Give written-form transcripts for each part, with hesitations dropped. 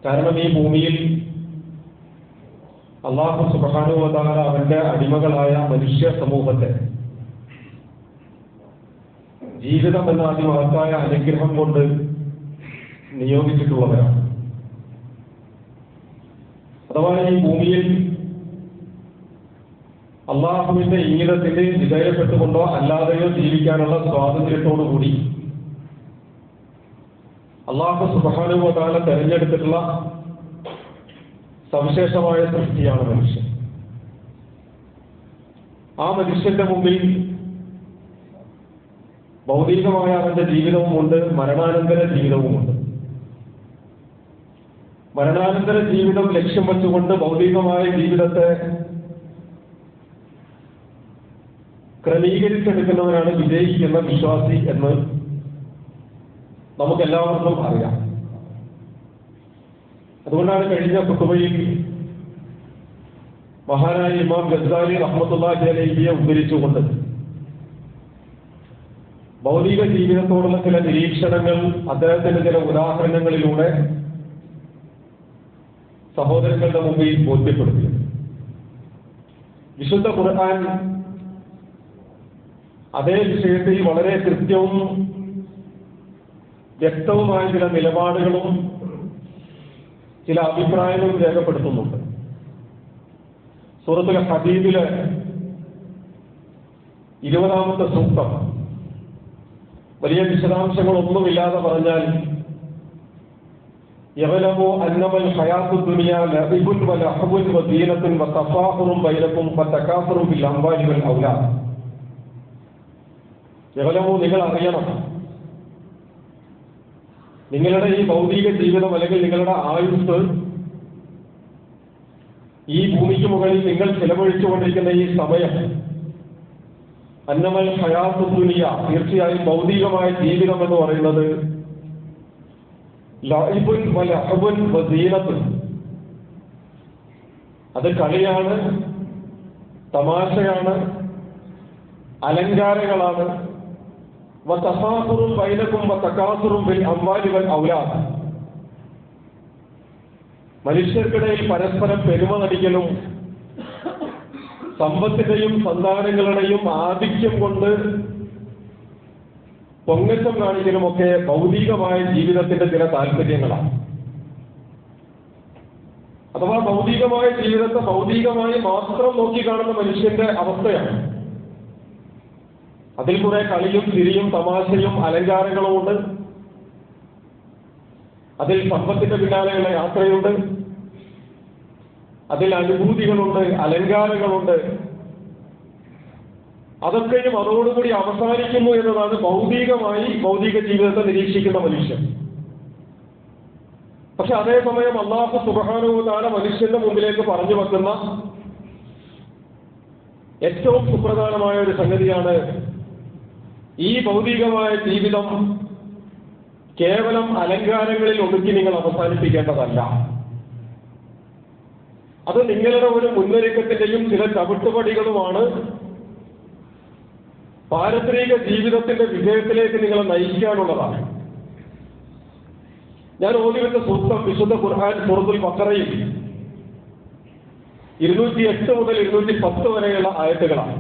കാരണം ഈ ഭൂമിയിൽ അല്ലാഹു സുബ്ഹാനഹു വ തആല അവന്റെ അടിമകളായ മനുഷ്യ സമൂഹത്തെ ജീവിതം എന്ന അതിമഹത്തായ അനുഗ്രഹം കൊണ്ട് നിയോഗിച്ചിട്ടുള്ളവരാണ്. അഥവാ ഈ ഭൂമിയിൽ അള്ളാഹുവിന്റെ ഈരത്തിന് വിധേയപ്പെട്ടുകൊണ്ടോ അല്ലാതെയോ ജീവിക്കാനുള്ള സ്വാതന്ത്ര്യത്തോടുകൂടി അല്ലാഹു സുബ്ഹാനഹു വ തആല തെരഞ്ഞെടുത്തിട്ടുള്ള സവിശേഷമായ സൃഷ്ടിയാണ് മനുഷ്യൻ. ആ മനുഷ്യന്റെ മുമ്പിൽ ഭൗതികമായ അവന്റെ ജീവിതവുമുണ്ട്, മരണാനന്തര ജീവിതവുമുണ്ട്. മരണാനന്തര ജീവിതം ലക്ഷ്യം വെച്ചുകൊണ്ട് ഭൗതികമായ ജീവിതത്തെ ക്രമീകരിച്ചെടുക്കുന്നവരാണ് വിജയിക്കുന്ന വിശ്വാസി എന്ന് നമുക്കെല്ലാവർക്കും അറിയാം. അതുകൊണ്ടാണ് കഴിഞ്ഞ ഖുതുബയിൽ മഹാനായ ഇമാം ഗസ്സാലി റഹ്മത്തുള്ളാഹി അലൈഹിയെ ഉദ്ധരിച്ചുകൊണ്ട് ഭൗതിക ജീവിതത്തോടുള്ള ചില നിരീക്ഷണങ്ങൾ അദ്ദേഹത്തിന്റെ ചില ഉദാഹരണങ്ങളിലൂടെ സഹോദരങ്ങളുടെ മുമ്പിൽ ബോധ്യപ്പെടുത്തി. വിശുദ്ധ ഖുർആൻ അതേ വിഷയത്തിൽ വളരെ കൃത്യവും വ്യക്തവുമായ ചില നിലപാടുകളും ചില അഭിപ്രായങ്ങളും രേഖപ്പെടുത്തുന്നുണ്ട്. സൂറത്തുൽ ഹദീദിലെ 20-ാമത്തെ സൂക്തം വലിയ വിശദാംശങ്ങളൊന്നുമില്ലാതെ പറഞ്ഞാൽ യഅലമു അന്നമൽ ഹയാത്തുദ് ദുനിയ ലഅബുൻ വലഹബുൻ വസീനത്തുൻ വതഫാഖുറുൻ ബൈനകും വതകാസുറുൻ ഫിൽ അംവാലി വൽ ഔലാദ്. യഅലമു, നിങ്ങൾ അറിയണം, നിങ്ങളുടെ ഈ ഭൗതിക ജീവിതം അല്ലെങ്കിൽ നിങ്ങളുടെ ആയുസ്, ഈ ഭൂമിക്ക് മുകളിൽ നിങ്ങൾ ചെലവഴിച്ചുകൊണ്ടിരിക്കുന്ന ഈ സമയം, അന്നമൽ ഹയാത്തുദ് ദുനിയ, തീർച്ചയായും ഭൗതികമായ ജീവിതം എന്ന് പറയുന്നത് ലഅബുൻ വലഹബുൻ വസീനത്തുൻ, അത് കളിയാണ്, തമാശയാണ്, അലങ്കാരങ്ങളാണ്. വതഫാഖുറുൻ ബൈനകും വതകാസുറുൻ ഫിൽ അംവാലി വൽ ഔലാദ്, മനുഷ്യർക്കിടയിൽ പരസ്പരം പെരുമ നടിക്കലും സമ്പത്തിന്റെയും സന്താനങ്ങളുടെയും ആധിക്യം കൊണ്ട് പൊങ്ങച്ചം കാണിക്കലുമൊക്കെ ഭൗതികമായ ജീവിതത്തിന്റെ ചില താല്പര്യങ്ങളാണ്. അഥവാ ഭൗതികമായ ജീവിതത്തെ ഭൗതികമായി മാത്രം നോക്കിക്കാണുന്ന മനുഷ്യന്റെ അവസ്ഥയാണ്. അതിൽ കുറെ കളിയും ചിരിയും തമാശയും അലങ്കാരങ്ങളും ഉണ്ട്. അതിൽ സമ്പത്തിന്റെ പിന്നാലെയുള്ള യാത്രയുണ്ട്. അതിൽ അനുഭൂതികളുണ്ട്, അലങ്കാരങ്ങളുണ്ട്. അതൊക്കെയും അതോടുകൂടി അവസാനിക്കുന്നു എന്നതാണ് ഭൗതിക ജീവിതത്തെ നിരീക്ഷിക്കുന്ന മനുഷ്യൻ. പക്ഷെ അതേസമയം അല്ലാഹു സുബ്ഹാനഹു വ തആല മനുഷ്യന്റെ മുമ്പിലേക്ക് പറഞ്ഞു വെക്കുന്ന ഏറ്റവും സുപ്രധാനമായ ഒരു സംഗതിയാണ്, ഈ ഭൗതികമായ ജീവിതം കേവലം അലങ്കാരങ്ങളിൽ ഒതുക്കി നിങ്ങൾ അവസാനിപ്പിക്കേണ്ടതല്ല. അത് നിങ്ങളുടെ ഒരു മുന്നൊരുക്കത്തിന്റെയും ചില ചവിട്ടുപടികളുമാണ് പാരത്രിക ജീവിതത്തിന്റെ വിജയത്തിലേക്ക് നിങ്ങളെ നയിക്കാനുള്ളതാണ്. ഞാൻ ഓതിവെച്ച സൂക്തം വിശുദ്ധ ഖുർആൻ സൂറത്തുൽ ബഖറയിൽ 208 മുതൽ 210 വരെയുള്ള ആയത്തുകളാണ്.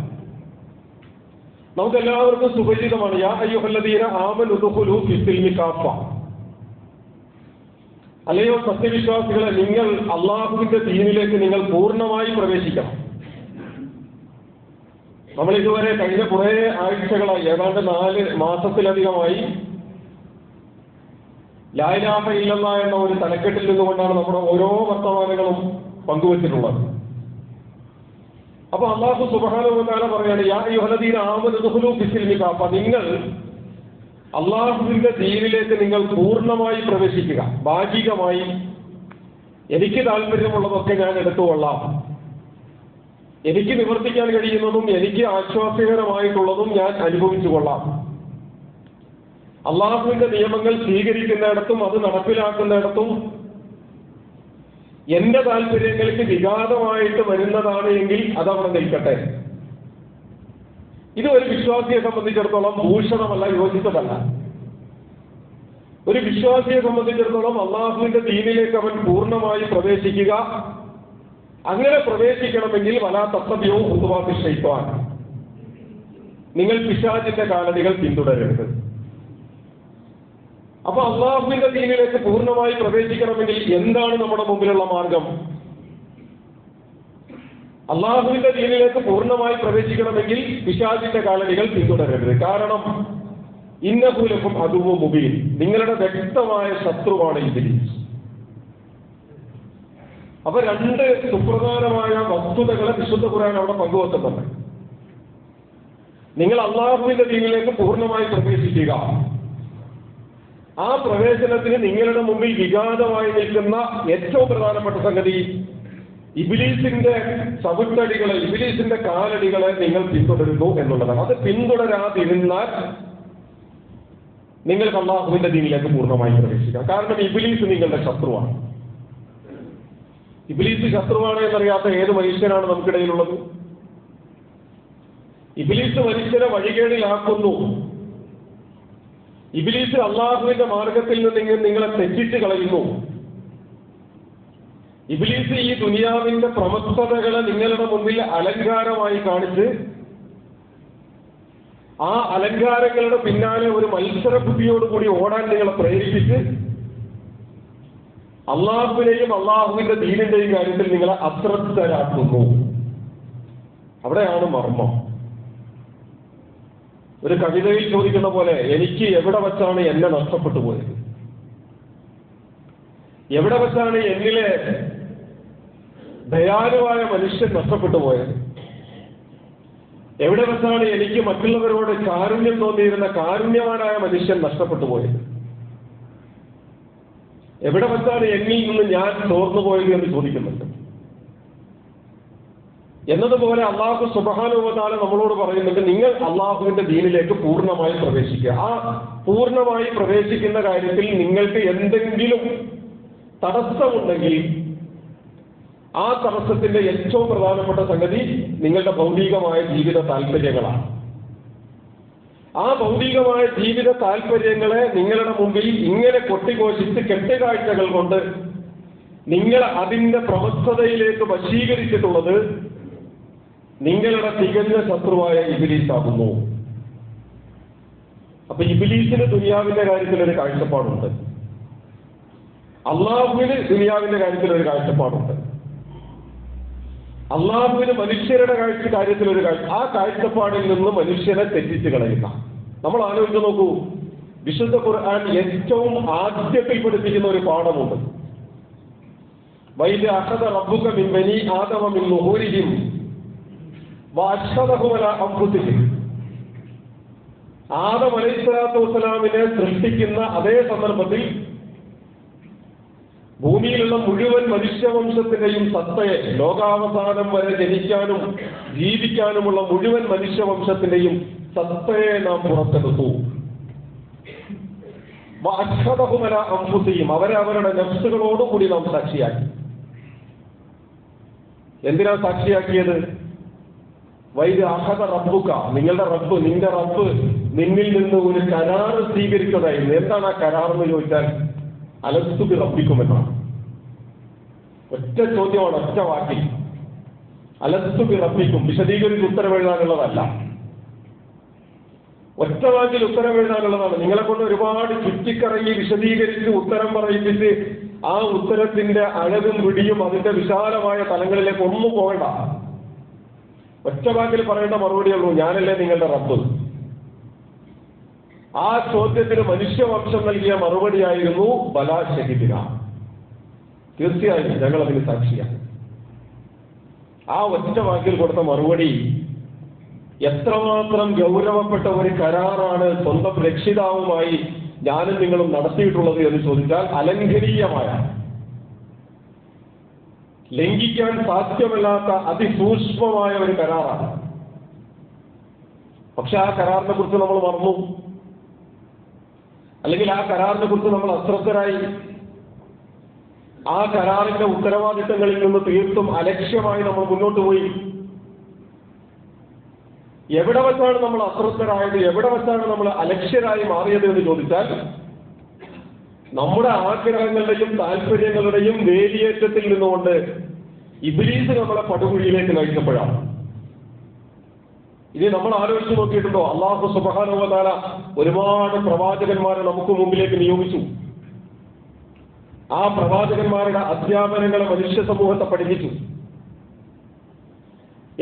നമുക്കെല്ലാവർക്കും സുപരിചിതമാണ്. യാ അയ്യുഹല്ലദീന ആമനു ദുഖുലൂ ഫിസ്സിൽമി കാഫ, അല്ലയോ സത്യവിശ്വാസികളെ, നിങ്ങൾ അള്ളാഹുവിന്റെ ദീനിലേക്ക് നിങ്ങൾ പൂർണ്ണമായി പ്രവേശിക്കണം. നമ്മൾ ഇതുവരെ കഴിഞ്ഞ കുറെ ആഴ്ചകളായി, ഏതാണ്ട് 4 മാസത്തിലധികമായി ലാ ഇലാഹ ഇല്ലല്ലാഹ് എന്ന ഒരു തലക്കെട്ടിൽ നിന്നുകൊണ്ടാണ് നമ്മുടെ ഓരോ വർത്തമാനങ്ങളും പങ്കുവച്ചിട്ടുള്ളത്. അപ്പൊ അല്ലാഹു സുബ്ഹാനഹു വ തആല പറയാണ്, യാ അയ്യുഹല്ലദീന ആമനു ദുഖുലൂ ഫിസ്സിൽമി കാഫ, നിങ്ങൾ അള്ളാഹുവിന്റെ ദീനിലേക്ക് നിങ്ങൾ പൂർണ്ണമായി പ്രവേശിക്കുക. ഭാഗികമായി എനിക്ക് താല്പര്യമുള്ളതൊക്കെ ഞാൻ എടുത്തുകൊള്ളാം, എനിക്ക് നിവർത്തിക്കാൻ കഴിയുന്നതും എനിക്ക് ആശ്വാസകരമായിട്ടുള്ളതും ഞാൻ അനുഭവിച്ചു കൊള്ളാം. അള്ളാഹുവിന്റെ നിയമങ്ങൾ സ്വീകരിക്കുന്നിടത്തും അത് നടപ്പിലാക്കുന്നിടത്തും എന്റെ താല്പര്യങ്ങൾക്ക് വിഘാതമായിട്ട് വരുന്നതാണ് എങ്കിൽ അതവിടെ നിൽക്കട്ടെ. ഇത് ഒരു വിശ്വാസിയെ സംബന്ധിച്ചിടത്തോളം ഭൂഷണമല്ല, യോജിച്ചതല്ല. ഒരു വിശ്വാസിയെ സംബന്ധിച്ചിടത്തോളം അള്ളാഹുവിന്റെ ദീനിലേക്ക് അവൻ പൂർണ്ണമായി പ്രവേശിക്കുക. അങ്ങനെ പ്രവേശിക്കണമെങ്കിൽ വലാ തത്തബിഉ ഖുതുവാത്തി ശൈത്വാൻ, നിങ്ങൾ പിശാചിന്റെ കാലടികൾ പിന്തുടരരുത്. അപ്പൊ അള്ളാഹുവിന്റെ ദീനിലേക്ക് പൂർണ്ണമായി പ്രവേശിക്കണമെങ്കിൽ എന്താണ് നമ്മുടെ മുമ്പിലുള്ള മാർഗം? അള്ളാഹുവിന്റെ ദീനിലേക്ക് പൂർണ്ണമായി പ്രവേശിക്കണമെങ്കിൽ പിശാചിന്റെ കാലടികൾ പിന്തുടരരുത്. കാരണം ഇന്നഹു ലക്കും അദുവ്വുൻ മുബീൻ, നിങ്ങളുടെ വ്യക്തമായ ശത്രുവാണ് ഇബ്ലീസ്. അപ്പൊ രണ്ട് സുപ്രധാനമായ വസ്തുതകളെ വിശുദ്ധ ഖുർആൻ അവിടെ പങ്കുവെക്കുന്നുണ്ട്. നിങ്ങൾ അള്ളാഹുവിന്റെ ദീനിലേക്ക് പൂർണ്ണമായി പ്രവേശിക്കുക. ആ പ്രവേശനത്തിന് നിങ്ങളുടെ മുമ്പിൽ വിഘാതമായി നിൽക്കുന്ന ഏറ്റവും പ്രധാനപ്പെട്ട സംഗതി ഇബ്ലീസിന്റെ ചവിട്ടടികളെ, ഇബ്ലീസിന്റെ കാലടികളെ നിങ്ങൾ പിന്തുടരുന്നു എന്നുള്ളതാണ്. അത് പിന്തുടരാതിരുന്നാൽ നിങ്ങൾക്ക് അള്ളാഹുവിന്റെ ദീനിലേക്ക് പൂർണ്ണമായി പ്രവേശിക്കാം. കാരണം ഇബ്ലീസ് നിങ്ങളുടെ ശത്രുവാണ്. ഇബ്ലീസ് ശത്രുവാണ് എന്നറിയാത്ത ഏത് മനുഷ്യനാണ് നമുക്കിടയിലുള്ളത്? ഇബ്ലീസ് മനുഷ്യരെ വഴികേടിലാക്കുന്നു. ഇബ്ലീസ് അള്ളാഹുവിന്റെ മാർഗത്തിൽ നിന്ന് നിങ്ങളെ തെറ്റിച്ച് കളയുന്നു. ഇബ്ലീസ് ഈ ദുനിയാവിന്റെ പ്രമത്തതകളെ നിങ്ങളുടെ മുമ്പിൽ അലങ്കാരമായി കാണിച്ച് ആ അലങ്കാരങ്ങളുടെ പിന്നാലെ ഒരു മത്സര ബുദ്ധിയോടുകൂടി ഓടാൻ നിങ്ങളെ പ്രേരിപ്പിച്ച് അള്ളാഹുവിനെയും അള്ളാഹുവിന്റെ ദീനിന്റെയും കാര്യത്തിൽ നിങ്ങളെ അശ്രദ്ധരാക്കുന്നു. അവിടെയാണ് മർമ്മം. ഒരു കവിതയിൽ ചോദിക്കുന്ന പോലെ, എനിക്ക് എവിടെ വച്ചാണ് എന്നെ നഷ്ടപ്പെട്ടു പോയത്? എവിടെ വച്ചാണ് എന്നിലെ ദയാലുവായ മനുഷ്യൻ നഷ്ടപ്പെട്ടു പോയത്? എവിടെ വെച്ചാണ് എനിക്ക് മറ്റുള്ളവരോട് കാരുണ്യം തോന്നിയിരുന്ന കാരുണ്യവാനായ മനുഷ്യൻ നഷ്ടപ്പെട്ടു പോയത്? എവിടെ വെച്ചാണ് എന്നിൽ നിന്ന് ഞാൻ ചോർന്നു പോയത് എന്ന് ചോദിക്കുന്നുണ്ട്. എന്നതുപോലെ അള്ളാഹു സുബ്ഹാനഹു വ തആല നമ്മളോട് പറയുന്നുണ്ട്, നിങ്ങൾ അള്ളാഹുവിന്റെ ദീനിലേക്ക് പൂർണ്ണമായി പ്രവേശിക്കുക. ആ പൂർണ്ണമായി പ്രവേശിക്കുന്ന കാര്യത്തിൽ നിങ്ങൾക്ക് എന്തെങ്കിലും തടസ്സമുണ്ടെങ്കിൽ ആ തടസ്സത്തിന്റെ ഏറ്റവും പ്രധാനപ്പെട്ട സംഗതി നിങ്ങളുടെ ഭൗതികമായ ജീവിത താല്പര്യങ്ങളാണ്. ആ ഭൗതികമായ ജീവിത താല്പര്യങ്ങളെ നിങ്ങളുടെ മുമ്പിൽ ഇങ്ങനെ കൊട്ടിഘോഷിച്ച് കെട്ടുകാഴ്ചകൾ കൊണ്ട് നിങ്ങൾ അതിന്റെ പ്രവസ്ഥതയിലേക്ക് വശീകരിച്ചിട്ടുള്ളത് നിങ്ങളുടെ തികഞ്ഞ ശത്രുവായ ഇബ്ലീസാകുന്നു. അപ്പൊ ഇബ്ലീസിന് ദുനിയാവിന്റെ കാര്യത്തിൽ ഒരു കാഴ്ചപ്പാടുണ്ട്, അള്ളാഹുവിന് ദുനിയാവിന്റെ കാര്യത്തിൽ ഒരു കാഴ്ചപ്പാടുണ്ട്. അള്ളാഹുവിന് മനുഷ്യരുടെ കാര്യത്തിൽ ഒരു ആ കാഴ്ചപ്പാടിൽ നിന്ന് മനുഷ്യനെ തെറ്റിച്ച് കളയുന്ന, നമ്മൾ ആലോചിച്ച് നോക്കൂ, വിശുദ്ധ ഖുർആൻ ഏറ്റവും ആദ്യത്തിൽ പഠിപ്പിക്കുന്ന ഒരു പാഠമുണ്ട്. വൈദ അഖദ റബ്ബുക മിൻ ബനി ആദമ മിൻ ളുഹൂരിഹിം വഅശ്ഹദഹും അലാ അൻഫുസിഹിം. ആദം അലൈഹിസ്സലാത്തു വസ്സലാമിനെ സൃഷ്ടിക്കുന്ന അതേ സന്ദർഭത്തിൽ ഭൂമിയിലുള്ള മുഴുവൻ മനുഷ്യവംശത്തിന്റെയും സത്തയെ, ലോകാവസാനം വരെ ജനിക്കാനും ജീവിക്കാനുമുള്ള മുഴുവൻ മനുഷ്യവംശത്തിന്റെയും സത്തയെ നാം പുറത്തെടുത്തു. വഅശ്ഹദഹും അലാ അൻഫുസിഹിം, അവരെ അവരുടെ നഫ്സുകളോടുകൂടി നാം സാക്ഷിയാക്കി. എന്തിനാ സാക്ഷിയാക്കിയത്? വൈദ അഖദ റബ്ബുക, നിങ്ങളുടെ റബ്ബ്, നിന്റെ റബ്ബ് നിന്നിൽ നിന്ന് ഒരു കരാറ് സ്വീകരിച്ചതായിരുന്നു. എന്താണ് ആ കരാർ എന്ന് ചോദിച്ചാൽ അലസ്തു ബി റബ്ബിക്കും എന്നാണ്. ഒറ്റ ചോദ്യമാണ്, ഒറ്റ വാക്കിൽ. അലസ്തു ബി റബ്ബിക്കും വിശദീകരിച്ച് ഉത്തരം എഴുതാനുള്ളതല്ല, ഒറ്റ വാക്കിൽ ഉത്തരം എഴുതാനുള്ളതാണ്. നിങ്ങളെ കൊണ്ട് ഒരുപാട് ചുറ്റിക്കറങ്ങി വിശദീകരിച്ച് ഉത്തരം പറയിപ്പിച്ച് ആ ഉത്തരത്തിന്റെ അഴകും പിടിയും അതിന്റെ വിശാലമായ തലങ്ങളിലേക്ക് ഒന്നും പോകണ്ട. ഒറ്റ വാക്കിൽ പറയേണ്ട മറുപടിയുള്ളൂ, ഞാനല്ലേ നിങ്ങളുടെ റബ്ബ്. ആ ചോദ്യത്തിന് മനുഷ്യവംശം നൽകിയ മറുപടിയായിരുന്നു ബലാ ഷഹീദിന, തീർച്ചയായും ഞങ്ങൾ അതിന് സാക്ഷിയാണ്. ആ ഒറ്റ വാക്കിൽ കൊടുത്ത മറുപടി എത്രമാത്രം ഗൗരവപ്പെട്ട ഒരു കരാറാണ് സ്വന്തം രക്ഷിതാവുമായി ഞാനും നിങ്ങളും നടത്തിയിട്ടുള്ളത് എന്ന് ചോദിച്ചാൽ അലംഘനീയമായ, ലംഘിക്കാൻ സാധ്യമല്ലാത്ത അതിസൂക്ഷ്മമായ ഒരു കരാറാണ്. പക്ഷെ ആ കരാറിനെ കുറിച്ച് നമ്മൾ മറന്നു, അല്ലെങ്കിൽ ആ കരാറിനെ കുറിച്ച് നമ്മൾ അശ്രദ്ധരായി. ആ കരാറിന്റെ ഉത്തരവാദിത്തങ്ങളിൽ നിന്ന് തീർത്തും അലക്ഷ്യമായി നമ്മൾ മുന്നോട്ട് പോയി. എവിടെ വെച്ചാണ് നമ്മൾ അശ്രദ്ധരായത്, എവിടെ വെച്ചാണ് നമ്മൾ അലക്ഷ്യരായി മാറിയത് എന്ന് ചോദിച്ചാൽ നമ്മുടെ ആഗ്രഹങ്ങളുടെയും താല്പര്യങ്ങളുടെയും വേലിയേറ്റത്തിൽ നിന്നുകൊണ്ട് ഇബ്ലീസ് നമ്മളെ പടുകുഴിയിലേക്ക് നയിച്ചപ്പോഴാണ്. ഇനി നമ്മൾ ആലോചിച്ച് നോക്കിയിട്ടുണ്ടോ? അല്ലാഹു സുബ്ഹാനഹു വ തആല ഒരുപാട് പ്രവാചകന്മാരെ നമുക്ക് മുമ്പിലേക്ക് നിയോഗിച്ചു. ആ പ്രവാചകന്മാരുടെ അധ്യാപനങ്ങളെ മനുഷ്യ സമൂഹത്തെ പഠിപ്പിച്ചു.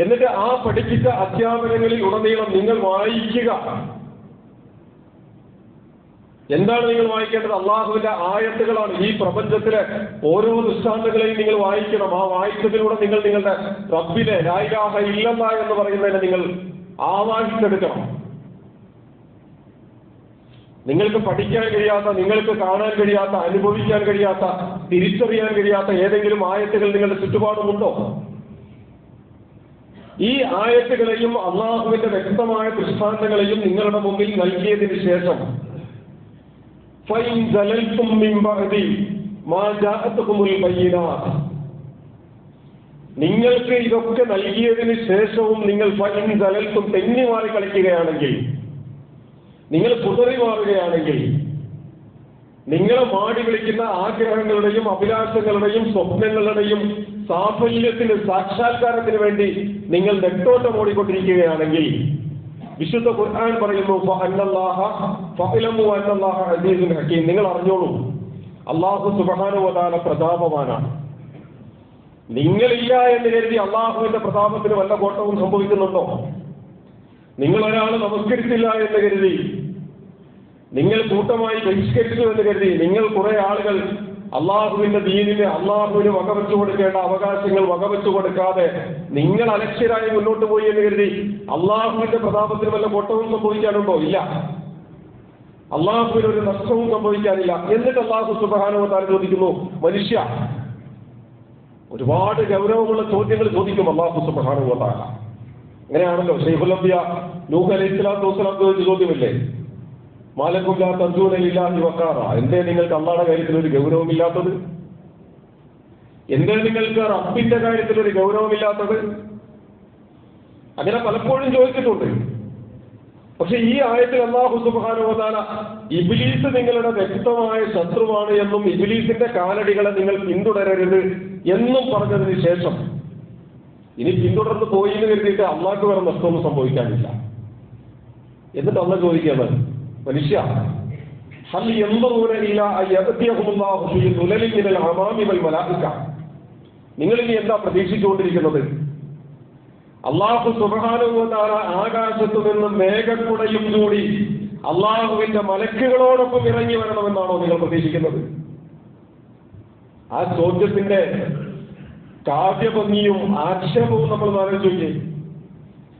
എന്നിട്ട് ആ പഠിപ്പിച്ച അധ്യാപനങ്ങളിൽ ഉടനീളം നിങ്ങൾ വായിക്കുക. എന്താണ് നിങ്ങൾ വായിക്കേണ്ടത്? അള്ളാഹുവിന്റെ ആയത്തുകളാണ്. ഈ പ്രപഞ്ചത്തിലെ ഓരോ ദൃഷ്ടാന്തങ്ങളെയും നിങ്ങൾ വായിക്കണം. ആ വായിച്ചതിലൂടെ നിങ്ങൾ നിങ്ങളുടെ റബ്ബിനെ ലാ ഇലാഹ ഇല്ലല്ലാഹ് എന്ന് പറയുന്നതിനെ നിങ്ങൾ ആവാഹിച്ചെടുക്കണം. നിങ്ങൾക്ക് പഠിക്കാൻ കഴിയാത്ത, നിങ്ങൾക്ക് കാണാൻ കഴിയാത്ത, അനുഭവിക്കാൻ കഴിയാത്ത, തിരിച്ചറിയാൻ കഴിയാത്ത ഏതെങ്കിലും ആയത്തുകൾ നിങ്ങളുടെ ചുറ്റുപാടുമുണ്ടോ? ഈ ആയത്തുകളെയും അള്ളാഹുവിന്റെ വ്യക്തമായ ദൃഷ്ടാന്തങ്ങളെയും നിങ്ങളുടെ മുമ്പിൽ നൽകിയതിനു ശേഷം നിങ്ങൾക്ക് ഇതൊക്കെ നൽകിയതിന് ശേഷവും നിങ്ങൾ തെന്നി മാറി കളിക്കുകയാണെങ്കിൽ, നിങ്ങൾ കുതറി മാറുകയാണെങ്കിൽ, നിങ്ങളെ മാടി വിളിക്കുന്ന ആഗ്രഹങ്ങളുടെയും അഭിലാഷങ്ങളുടെയും സ്വപ്നങ്ങളുടെയും സാഫല്യത്തിന് സാക്ഷാത്കാരത്തിന് വേണ്ടി നിങ്ങൾ നെട്ടോട്ടം ഓടിക്കൊണ്ടിരിക്കുകയാണെങ്കിൽ, വിശുദ്ധ ഖുർആൻ പറയുന്നു അസീസുൻ ഹകീം, നിങ്ങൾ അറിഞ്ഞോളൂ, അല്ലാഹു സുബ്ഹാനഹു വ തആല പ്രതാപവാനാണ്. നിങ്ങളില്ല എന്ന് കരുതി അള്ളാഹുവിന്റെ പ്രതാപത്തിന് വല്ല കോട്ടവും സംഭവിക്കുന്നുണ്ടോ? നിങ്ങൾ ഒരാൾ നമസ്കരിച്ചില്ല എന്ന് കരുതി, നിങ്ങൾ കൂട്ടമായി ബഹിഷ്കരിച്ചു എന്ന് കരുതി, നിങ്ങൾ കുറെ ആളുകൾ അള്ളാഹുവിന്റെ ദീനിന്, അള്ളാഹുവിന് വകവെച്ചു കൊടുക്കേണ്ട അവകാശങ്ങൾ വകവെച്ചു കൊടുക്കാതെ നിങ്ങൾ അലക്ഷ്യരായി മുന്നോട്ട് പോയി എന്ന് കരുതി അള്ളാഹുവിന്റെ പ്രതാപത്തിന് വല്ല കോട്ടവും സംഭവിക്കാനുണ്ടോ? ഇല്ല. അള്ളാഹുവിന് ഒരു നഷ്ടവും സംഭവിക്കാനില്ല. എന്നിട്ട് അള്ളാഹു സുബ്ഹാനഹു വ തആല ചോദിക്കുന്നു, മനുഷ്യ, ഒരുപാട് ഗൗരവമുള്ള ചോദ്യങ്ങൾ ചോദിക്കും അള്ളാഹു സുബ്ഹാനഹു വ തആല. അങ്ങനെയാണല്ലോ ശൈഖുൽ അംബിയ നൂഹ് അലൈഹിസ്സലാത്തു വസ്സലാം ചോദിച്ച ചോദ്യമല്ലേ, മാലക്കും ലാ തർജൂന ലില്ലാഹി വഖാറ, എന്തേ നിങ്ങൾക്ക് അള്ളാഹുടെ കാര്യത്തിൽ ഒരു ഗൗരവമില്ലാത്തത്? എന്തേ നിങ്ങൾക്ക് റബ്ബിന്റെ കാര്യത്തിൽ ഒരു ഗൗരവമില്ലാത്തത്? അങ്ങനെ പലപ്പോഴും ചോദിച്ചിട്ടുണ്ട്. പക്ഷെ ഈ ആയത്തിൽ അല്ലാഹു സുബ്ഹാനഹു വ തആല ഇബ്ലീസ് നിങ്ങളുടെ വ്യക്തമായ ശത്രുവാണ് എന്നും ഇബ്ലീസിന്റെ കാലടികളെ നിങ്ങൾ പിന്തുടരരുത് എന്നും പറഞ്ഞതിന് ശേഷം ഇനി പിന്തുടർന്ന് പോയി എന്ന് കരുതിയിട്ട് അള്ളാഹ്ക്ക് വേറെ നഷ്ടമൊന്നും സംഭവിക്കാനില്ല. എന്നിട്ട് അള്ളാഹ് ചോദിക്കുകയാണ്, മനുഷ്യ, ഹൽ യൻദുറൂന ഇലാ അയ്യഅതിയഹുമുല്ലാഹു ഫീ ദുലലിൻ മിനൽ അമാമി വൽ മലായിക, നിങ്ങൾ ഇനി എന്താ പ്രതീക്ഷിച്ചുകൊണ്ടിരിക്കുന്നത്? അല്ലാഹു സുബ്ഹാനഹു വ തആല ആകാശത്തു നിന്ന് മേഘക്കുടയും ചൂടി അള്ളാഹുവിന്റെ മലക്കുകളോടൊപ്പം ഇറങ്ങി വരണമെന്നാണോ നിങ്ങൾ പ്രതീക്ഷിക്കുന്നത്? ആ ചോദ്യത്തിന്റെ കാവ്യഭംഗിയും ആക്ഷേപവും നമ്മൾ ആലോചിച്ച്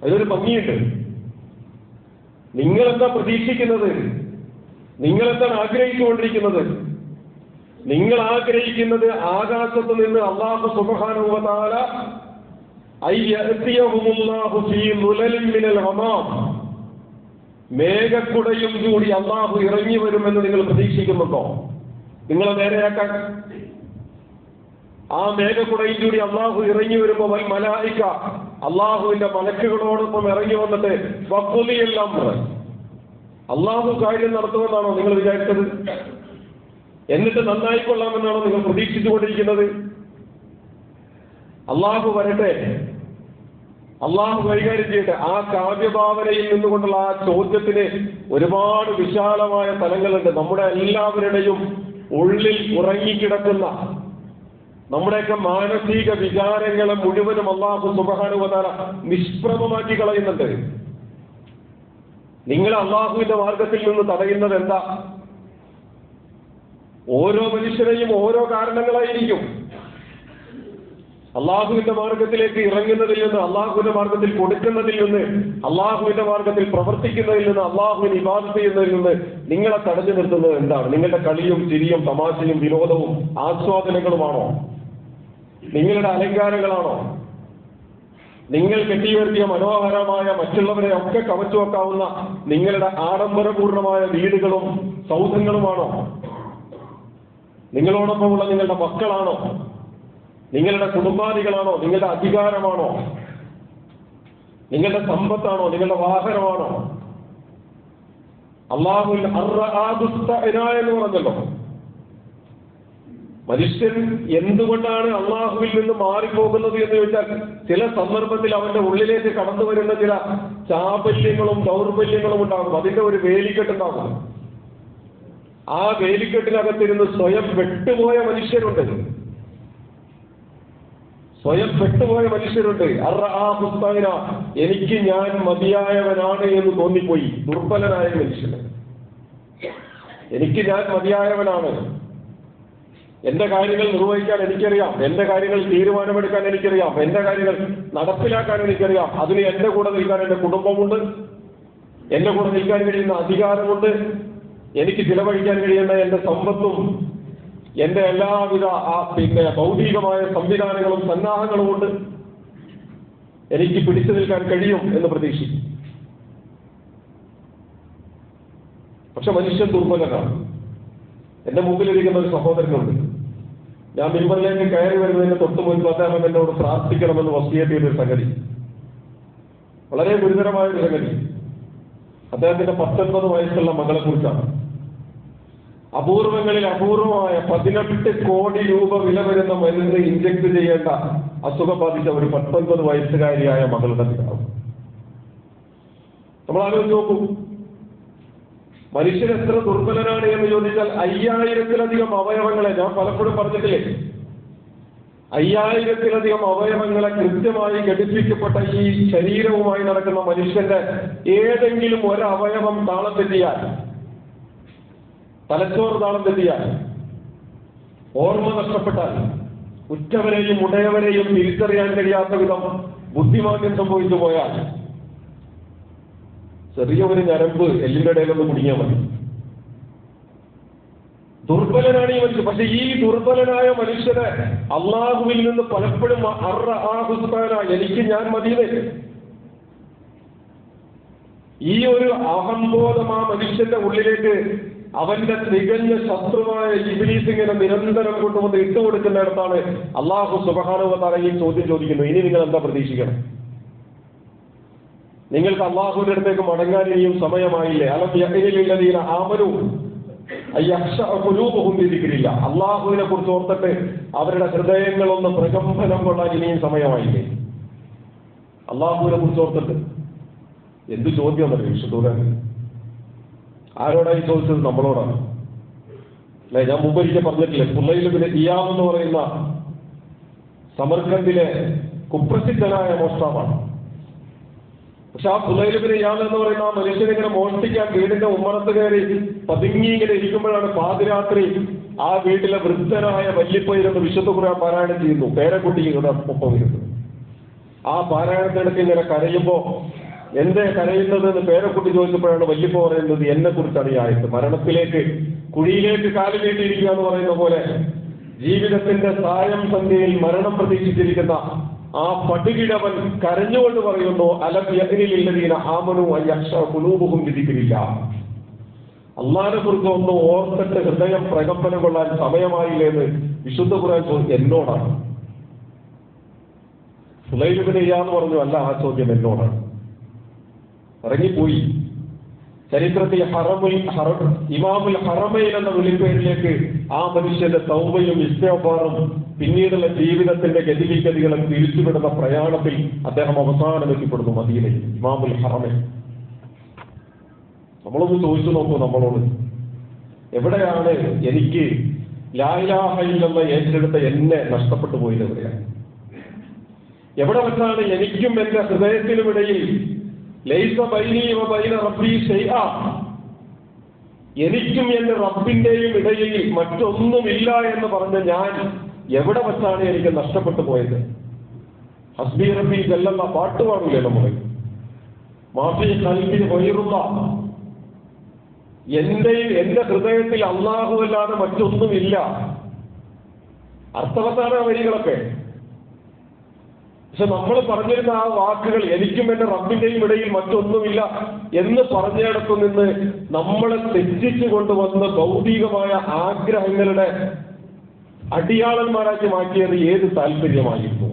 അതിലൊരു ഭംഗിയുണ്ട്. നിങ്ങളെന്താ പ്രതീക്ഷിക്കുന്നത്? നിങ്ങളെന്താണ് ആഗ്രഹിച്ചുകൊണ്ടിരിക്കുന്നത്? നിങ്ങൾ ആഗ്രഹിക്കുന്നത് ആകാശത്ത് നിന്ന് അല്ലാഹു സുബ്ഹാനഹു വ തആല അയ്യഅതിയഹുമുല്ലാഹു ഫീ ദുലലിൻ മിനൽ ഗമാം, മേഘക്കുടയും കൂടി അല്ലാഹു ഇറങ്ങി വരുമെന്ന് നിങ്ങൾ പ്രതീക്ഷിക്കുന്നുണ്ടോ? നിങ്ങളെ നേരെയാക്കാൻ ആ മേഘക്കുടയും കൂടി അല്ലാഹു ഇറങ്ങി വരുമ്പോ വൽ മലായിക, അള്ളാഹുവിന്റെ മലക്കുകളോടൊപ്പം ഇറങ്ങി വന്നിട്ട് വഖുലിയെല്ലാം അള്ളാഹു കാര്യം നടത്തുമെന്നാണോ നിങ്ങൾ വിചാരിച്ചത്? എന്നിട്ട് നന്നായിക്കൊള്ളാമെന്നാണോ നിങ്ങൾ പ്രതീക്ഷിച്ചുകൊണ്ടിരിക്കുന്നത്? അള്ളാഹു വരട്ടെ, അള്ളാഹു കൈകാര്യം ചെയ്യട്ടെ. ആ കാവ്യഭാവനയിൽ നിന്നുകൊണ്ടുള്ള ആ ചോദ്യത്തിന് ഒരുപാട് വിശാലമായ തലങ്ങളുണ്ട്. നമ്മുടെ എല്ലാവരുടെയും ഉള്ളിൽ ഉറങ്ങിക്കിടക്കുന്ന നമ്മുടെയൊക്കെ മാനസിക വികാരങ്ങളെ മുഴുവനും അല്ലാഹു സുബ്ഹാനഹു വ തആല നിഷ്പ്രഭമാക്കി കളയുന്നുണ്ട്. നിങ്ങൾ അള്ളാഹുവിന്റെ മാർഗത്തിൽ നിന്ന് തടയുന്നത് എന്താ? ഓരോ മനുഷ്യരെയും ഓരോ കാരണങ്ങളായിരിക്കും. അള്ളാഹുവിന്റെ മാർഗത്തിലേക്ക് ഇറങ്ങുന്നതിൽ നിന്ന്, അള്ളാഹുവിന്റെ മാർഗത്തിൽ കൊടുക്കുന്നതിൽ നിന്ന്, അള്ളാഹുവിന്റെ മാർഗത്തിൽ പ്രവർത്തിക്കുന്നതിൽ നിന്ന്, അള്ളാഹുവിന് ഇബാദത്ത് ചെയ്യുന്നതിൽ നിന്ന് നിങ്ങളെ തടഞ്ഞു നിർത്തുന്നത് എന്താണ്? നിങ്ങളുടെ കളിയും ചിരിയും തമാശയും വിനോദവും ആസ്വാദനങ്ങളുമാണോ? നിങ്ങളുടെ അലങ്കാരങ്ങളാണോ? നിങ്ങൾ കെട്ടിയുയർത്തിയ മനോഹരമായ മറ്റുള്ളവരെ ഒക്കെ കവച്ചു വെക്കാവുന്ന നിങ്ങളുടെ ആഡംബരപൂർണമായ വീടുകളും സൗധങ്ങളുമാണോ? നിങ്ങളോടൊപ്പമുള്ള നിങ്ങളുടെ മക്കളാണോ? നിങ്ങളുടെ കുടുംബാദികളാണോ? നിങ്ങളുടെ അധികാരമാണോ? നിങ്ങളുടെ സമ്പത്താണോ? നിങ്ങളുടെ വാഹനമാണോ? അല്ലാഹു എന്ന് പറഞ്ഞല്ലോ. മനുഷ്യൻ എന്തുകൊണ്ടാണ് അള്ളാഹുവിൽ നിന്ന് മാറിപ്പോകുന്നത് എന്ന് ചോദിച്ചാൽ, ചില സന്ദർഭത്തിൽ അവന്റെ ഉള്ളിലേക്ക് കടന്നു വരുന്ന ചില ചാബല്യങ്ങളും ദൗർബല്യങ്ങളും ഉണ്ടാകും. അതിന്റെ ഒരു വേലിക്കെട്ടുണ്ടാകും. ആ വേലിക്കെട്ടിനകത്തിരുന്ന് സ്വയം പെട്ടുപോയ മനുഷ്യരുണ്ട്. സ്വയം പെട്ടുപോയ മനുഷ്യരുണ്ട്. എനിക്ക് ഞാൻ മതിയായവനാണ് എന്ന് തോന്നിപ്പോയി. ദുർബലനായ മനുഷ്യന് എനിക്ക് ഞാൻ മതിയായവനാണ്, എന്റെ കാര്യങ്ങൾ നിർവഹിക്കാൻ എനിക്കറിയാം, എന്റെ കാര്യങ്ങൾ തീരുമാനമെടുക്കാൻ എനിക്കറിയാം, എന്റെ കാര്യങ്ങൾ നടപ്പിലാക്കാൻ എനിക്കറിയാം, അതിന് എന്റെ കൂടെ നിൽക്കാൻ എന്റെ കുടുംബമുണ്ട്, എന്റെ കൂടെ നിൽക്കാൻ കഴിയുന്ന അധികാരമുണ്ട്, എനിക്ക് ചിലവഴിക്കാൻ കഴിയുന്ന എന്റെ സമ്പത്തും എന്റെ എല്ലാവിധ ഭൗതികമായ സംവിധാനങ്ങളും സന്നാഹങ്ങളും കൊണ്ട് എനിക്ക് പിടിച്ചു നിൽക്കാൻ കഴിയും എന്ന് പ്രതീക്ഷിക്കും. പക്ഷെ മനുഷ്യൻ ദുർബലനാണ്. എന്റെ മുമ്പിലിരിക്കുന്ന ഒരു സഹോദരനുണ്ട്. ഞാൻ മിമ്പറിലേക്ക് കയറി വരുന്നതിന് തൊട്ട് മുൻപ് അദ്ദേഹം എന്നോട് പ്രാർത്ഥിക്കണമെന്ന് വസിയത്ത് ചെയ്തൊരു സംഗതി, വളരെ ഗുരുതരമായൊരു സംഗതി. അദ്ദേഹത്തിന്റെ 19 വയസ്സുള്ള മകളെ കുറിച്ചാണ്. അപൂർവങ്ങളിൽ അപൂർവമായ 18 കോടി രൂപ വില വരുന്ന മരുന്ന് ഇഞ്ചക്ട് ചെയ്യേണ്ട അസുഖം ബാധിച്ച ഒരു 19 വയസ്സുകാരിയായ മകളുടെ പിതാവ്. നമ്മൾ ആലോചിച്ച് നോക്കൂ, മനുഷ്യൻ എത്ര ദുർബലനാണ് എന്ന് ചോദിച്ചാൽ 5000-ലധികം അവയവങ്ങളെ, ഞാൻ പലപ്പോഴും പറഞ്ഞിട്ടില്ലേ, 5000-ലധികം അവയവങ്ങളെ കൃത്യമായി ഘടിപ്പിക്കപ്പെട്ട ഈ ശരീരവുമായി നടക്കുന്ന മനുഷ്യന്റെ ഏതെങ്കിലും ഒരവയവം താളം തെറ്റിയാൽ, തലച്ചോറ് താളം തെറ്റിയാൽ, ഓർമ്മ നഷ്ടപ്പെട്ടാൽ, ഉറ്റവരെയും ഉടയവരെയും തിരിച്ചറിയാൻ കഴിയാത്ത വിധം ബുദ്ധിമാന്ദ്യം സംഭവിച്ചു പോയാൽ, ചെറിയ ഒരു ഞരമ്പ് എല്ലിന്റെ ഇടയിലൊന്ന് കുടുങ്ങിയാൽ മതി. ദുർബലനാണ് ഈ മനുഷ്യൻ. പക്ഷെ ഈ ദുർബലനായ മനുഷ്യനെ അള്ളാഹുവിൽ നിന്ന് പലപ്പോഴും എനിക്ക് ഞാൻ മതിയേ, ഈ ഒരു അഹംബോധം ആ മനുഷ്യന്റെ ഉള്ളിലേക്ക് അവന്റെ തികഞ്ഞ ശത്രുവായ ഇബ്ലീസ് ഇങ്ങനെ നിരന്തരം കൊണ്ടുവന്ന് ഇട്ടുകൊടുക്കുന്നിടത്താണ് അള്ളാഹു സുബ്ഹാനഹു വ തആല ഈ ചോദ്യം ചോദിക്കുന്നു. ഇനി നിങ്ങൾ എന്താ പ്രതീക്ഷിക്കണം? നിങ്ങൾക്ക് അള്ളാഹുവിന്റെ അടുത്തേക്ക് മടങ്ങാൻ ഇനിയും സമയമായില്ലേ? അലം യഅനില്ലദീന ആമനൂ അയഖ്ശഅ ഖുലൂബുഹും ബിദിക്രില്ല. അള്ളാഹുവിനെ കുറിച്ച് ഓർത്തിട്ട് അവരുടെ ഹൃദയങ്ങളൊന്ന് പ്രകമ്പനം കൊള്ളാൻ ഇനിയും സമയമായില്ലേ? അള്ളാഹുവിനെ കുറിച്ച് ഓർത്തിട്ട് എന്ത് ചോദ്യമല്ലേ വിശുദ്ധൂരൻ? ആരോടായി ചോദിച്ചത്? നമ്മളോടാണ് അല്ലെ? ഞാൻ മുമ്പൊരിക്കൽ പറഞ്ഞിട്ടില്ലേ, ഫുലൈൽ ഇബ്നു ഇയാദ് എന്ന് പറയുന്ന സമർഖന്ദിലെ കുപ്രസിദ്ധനായ മോഷ്ടാവാണ്. പക്ഷെ ആ ഫുലൈൽ ഇബ്നു ഇയാദ് എന്ന് പറയുന്ന ആ മനുഷ്യനിങ്ങനെ മോഷ്ടിക്കാൻ വീടിന്റെ ഉമ്മറത്ത് കയറി പതുങ്ങി ഇങ്ങനെ ഇരിക്കുമ്പോഴാണ് പാതിരാത്രി ആ വീട്ടിലെ വൃദ്ധനായ വല്യപ്പയിരുന്ന് വിശുദ്ധ ഖുർആൻ പാരായണം ചെയ്യുന്നു. പേരക്കുട്ടിയുടെ ഒപ്പം ഇരുന്നു. ആ പാരായണത്തിനിടയ്ക്ക് ഇങ്ങനെ കരയുമ്പോ എന്തേ കരയുന്നത് എന്ന് പേരക്കുട്ടി ചോദിച്ചപ്പോഴാണ് വല്യപ്പ പറയുന്നത്, എന്നെ കുറിച്ചാണ് ഈ ആയത്ത്. മരണത്തിലേക്ക്, കുഴിയിലേക്ക് കാല് നീട്ടിയിരിക്കുക എന്ന് പറയുന്ന പോലെ ജീവിതത്തിന്റെ സായം സന്ധ്യയിൽ മരണം പ്രതീക്ഷിച്ചിരിക്കുന്ന ആ പടുകിടവൻ കരഞ്ഞുകൊണ്ട് പറയുന്നു, അലം യഅനില്ലദീന ആമനൂ അയഖ്ശഅ ഖുലൂബുഹും ബിദിക്രില്ല. അല്ലാഹുവിനെ കുറിച്ച് ഒന്ന് ഓർത്തിട്ട് ഹൃദയം പ്രകമ്പനം കൊള്ളാൻ സമയമായില്ലേ എന്ന് വിശുദ്ധ ഖുർആൻ ചോദിച്ചു എന്നോടാണ്. ഫുലൈൽ ഇബ്നു ഇയാദ് പറഞ്ഞു, അല്ല, ആ ചോദ്യം എന്നോടാണ്. ഇറങ്ങിപ്പോയി. ചരിത്രത്തിൽ ഇമാമുൽ ഹറമൈൻ എന്ന വിളിപ്പേരിലേക്ക് ആ മനുഷ്യന്റെ തൗബയും ഇസ്തിഗ്ഫാറും പിന്നീടുള്ള ജീവിതത്തിന്റെ ഗതിവിഗതികളെ തിരിച്ചുവിടുന്ന പ്രയാണത്തിൽ അദ്ദേഹം അവസാനം എത്തിപ്പെടുന്നു മദീനയിൽ, ഇമാമുൽ ഹറമൈൻ. നമ്മളൊന്ന് ചോദിച്ചു നോക്കൂ നമ്മളോട്, എവിടെയാണ് എനിക്ക് ലാ ഇലാഹ ഇല്ലല്ലാഹ് ഏറ്റെടുത്ത എന്നെ നഷ്ടപ്പെട്ടു പോയത്? എവിടെയാണ്? എവിടെ വെച്ചാണ് എനിക്കും എന്റെ ഹൃദയത്തിനുമിടയിൽ ലൈസ ബൈനി വ ബൈന റബ്ബി ശൈഅ, എനിക്കും എന്റെ റബ്ബിന്റെയും ഇടയിൽ മറ്റൊന്നുമില്ല എന്ന് പറഞ്ഞ ഞാൻ എവിടെ വെച്ചാണ് എനിക്ക് നഷ്ടപ്പെട്ടു പോയത്? ഹസ്ബി റബ്ബി ജല്ലല്ലാ പാട്ട് പാടില്ലേ നമ്മള്? മാഫി ഖൽബി ഗൈറുല്ലാഹ്, എന്റെ ഹൃദയത്തിൽ അല്ലാഹുവല്ലാതെ മറ്റൊന്നുമില്ല. അർത്ഥവത്താണ് ആ വരികളൊക്കെ. പക്ഷെ നമ്മൾ പറഞ്ഞിരുന്ന ആ വാക്കുകൾ, എനിക്കും എന്റെ റബ്ബിന്റെയും ഇടയിൽ മറ്റൊന്നുമില്ല എന്ന് പറഞ്ഞിടത്തു നിന്ന് നമ്മളെ തെറ്റിച്ചു കൊണ്ടുവന്ന് ഭൗതികമായ ആഗ്രഹങ്ങളുടെ അടിയാളന്മാരാക്കി മാറ്റിയത് ഏത് താല്പര്യമായിരുന്നു?